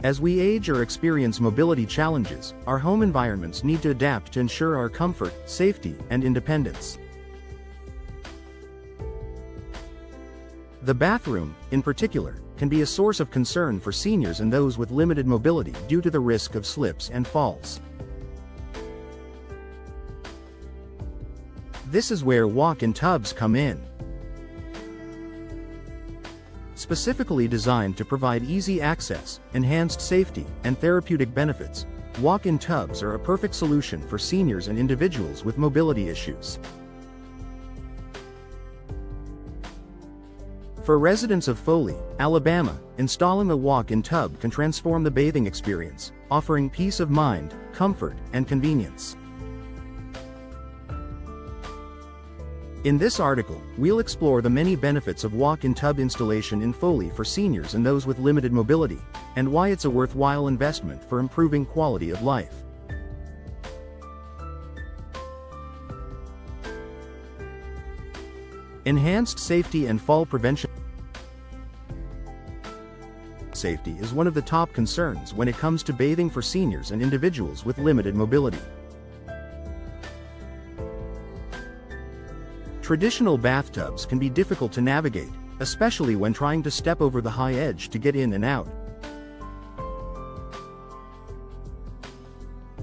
As we age or experience mobility challenges, our home environments need to adapt to ensure our comfort, safety, and independence. The bathroom, in particular, can be a source of concern for seniors and those with limited mobility due to the risk of slips and falls. This is where walk-in tubs come in. Specifically designed to provide easy access, enhanced safety, and therapeutic benefits, walk-in tubs are a perfect solution for seniors and individuals with mobility issues. For residents of Foley, Alabama, installing a walk-in tub can transform the bathing experience, offering peace of mind, comfort, and convenience. In this article, we'll explore the many benefits of walk-in tub installation in Foley for seniors and those with limited mobility, and why it's a worthwhile investment for improving quality of life. Enhanced safety and fall prevention. Safety is one of the top concerns when it comes to bathing for seniors and individuals with limited mobility. Traditional bathtubs can be difficult to navigate, especially when trying to step over the high edge to get in and out.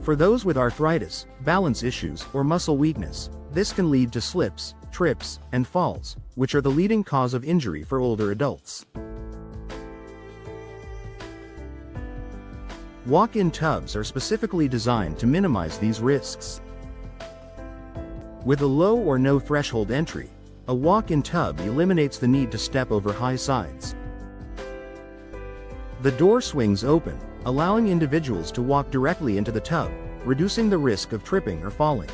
For those with arthritis, balance issues, or muscle weakness, this can lead to slips, trips, and falls, which are the leading cause of injury for older adults. Walk-in tubs are specifically designed to minimize these risks. With a low or no threshold entry, a walk-in tub eliminates the need to step over high sides. The door swings open, allowing individuals to walk directly into the tub, reducing the risk of tripping or falling.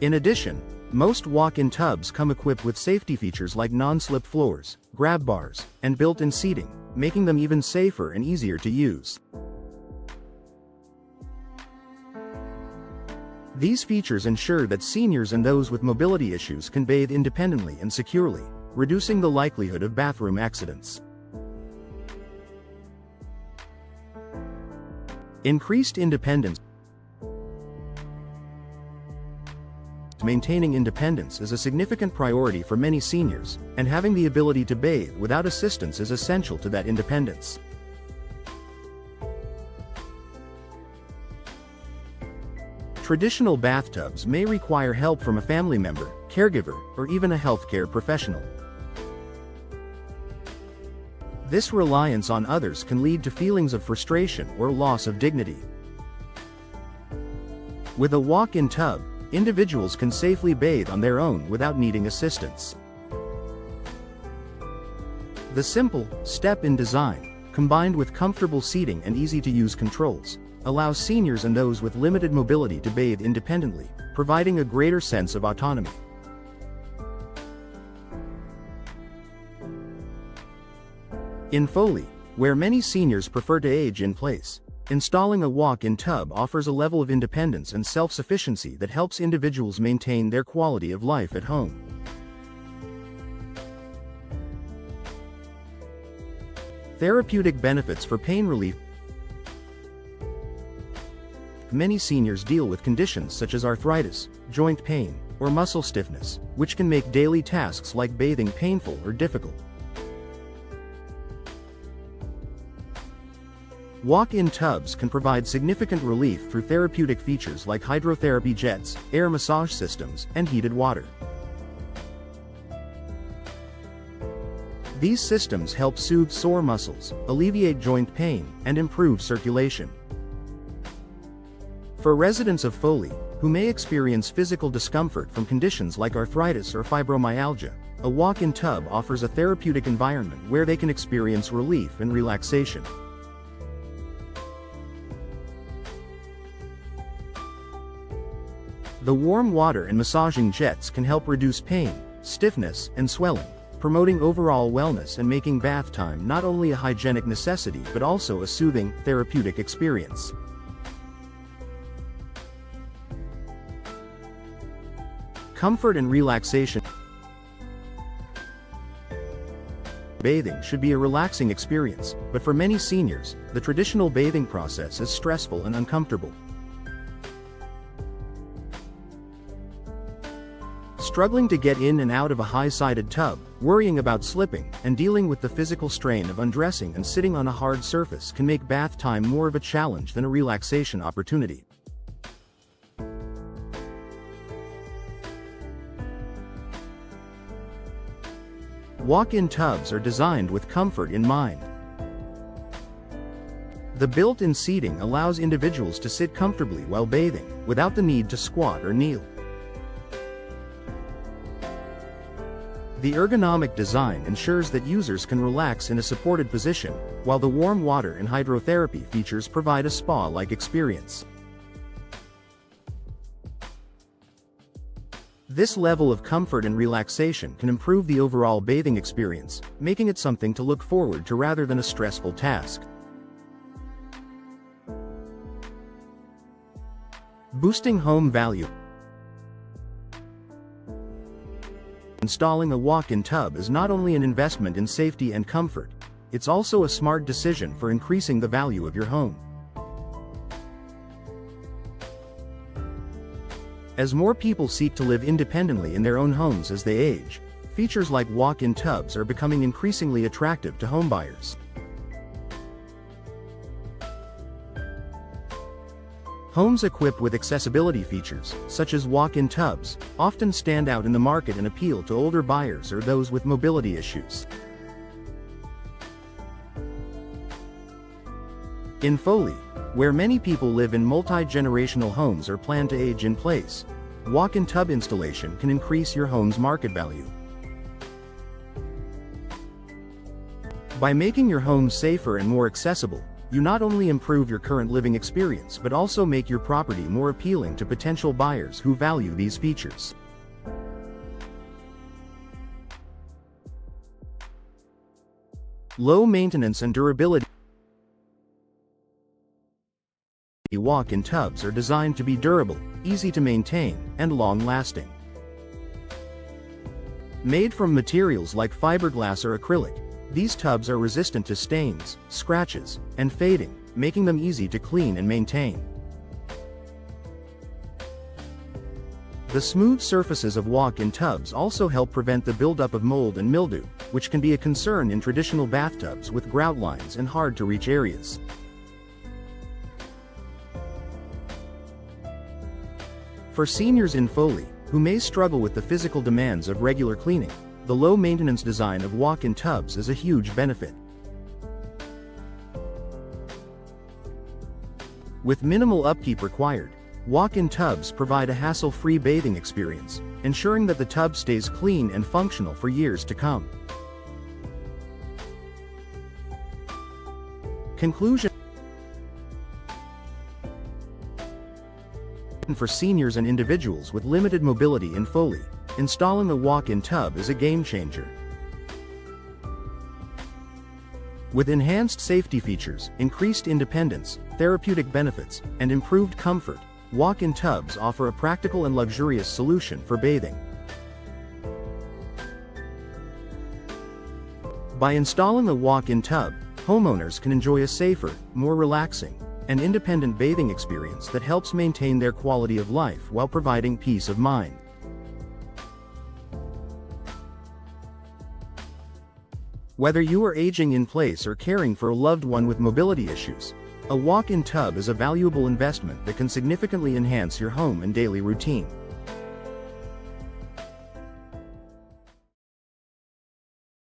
In addition, most walk-in tubs come equipped with safety features like non-slip floors, grab bars, and built-in seating, making them even safer and easier to use. These features ensure that seniors and those with mobility issues can bathe independently and securely, reducing the likelihood of bathroom accidents. Increased independence. Maintaining independence is a significant priority for many seniors, and having the ability to bathe without assistance is essential to that independence. Traditional bathtubs may require help from a family member, caregiver, or even a healthcare professional. This reliance on others can lead to feelings of frustration or loss of dignity. With a walk-in tub, individuals can safely bathe on their own without needing assistance. The simple, step-in design, combined with comfortable seating and easy-to-use controls, allows seniors and those with limited mobility to bathe independently, providing a greater sense of autonomy. In Foley, where many seniors prefer to age in place, installing a walk-in tub offers a level of independence and self-sufficiency that helps individuals maintain their quality of life at home. Therapeutic benefits for pain relief. Many seniors deal with conditions such as arthritis, joint pain, or muscle stiffness, which can make daily tasks like bathing painful or difficult. Walk-in tubs can provide significant relief through therapeutic features like hydrotherapy jets, air massage systems, and heated water. These systems help soothe sore muscles, alleviate joint pain, and improve circulation. For residents of Foley, who may experience physical discomfort from conditions like arthritis or fibromyalgia, a walk-in tub offers a therapeutic environment where they can experience relief and relaxation. The warm water and massaging jets can help reduce pain, stiffness, and swelling, promoting overall wellness and making bath time not only a hygienic necessity but also a soothing, therapeutic experience. Comfort and relaxation. Bathing should be a relaxing experience, but for many seniors, the traditional bathing process is stressful and uncomfortable. Struggling to get in and out of a high-sided tub, worrying about slipping, and dealing with the physical strain of undressing and sitting on a hard surface can make bath time more of a challenge than a relaxation opportunity. Walk-in tubs are designed with comfort in mind. The built-in seating allows individuals to sit comfortably while bathing, without the need to squat or kneel. The ergonomic design ensures that users can relax in a supported position, while the warm water and hydrotherapy features provide a spa-like experience. This level of comfort and relaxation can improve the overall bathing experience, making it something to look forward to rather than a stressful task. Boosting home value. Installing a walk-in tub is not only an investment in safety and comfort, it's also a smart decision for increasing the value of your home. As more people seek to live independently in their own homes as they age, features like walk-in tubs are becoming increasingly attractive to homebuyers. Homes equipped with accessibility features, such as walk-in tubs, often stand out in the market and appeal to older buyers or those with mobility issues. In Foley, where many people live in multi-generational homes or plan to age in place, walk-in tub installation can increase your home's market value. By making your home safer and more accessible, you not only improve your current living experience but also make your property more appealing to potential buyers who value these features. Low maintenance and durability. Walk-in tubs are designed to be durable, easy to maintain, and long-lasting. Made from materials like fiberglass or acrylic, these tubs are resistant to stains, scratches, and fading, making them easy to clean and maintain. The smooth surfaces of walk-in tubs also help prevent the buildup of mold and mildew, which can be a concern in traditional bathtubs with grout lines and hard-to-reach areas. For seniors in Foley, who may struggle with the physical demands of regular cleaning, the low-maintenance design of walk-in tubs is a huge benefit. With minimal upkeep required, walk-in tubs provide a hassle-free bathing experience, ensuring that the tub stays clean and functional for years to come. Conclusion. For seniors and individuals with limited mobility in Foley, installing a walk-in tub is a game-changer. With enhanced safety features, increased independence, therapeutic benefits, and improved comfort, walk-in tubs offer a practical and luxurious solution for bathing. By installing a walk-in tub, homeowners can enjoy a safer, more relaxing, and independent bathing experience that helps maintain their quality of life while providing peace of mind. Whether you are aging in place or caring for a loved one with mobility issues, a walk-in tub is a valuable investment that can significantly enhance your home and daily routine.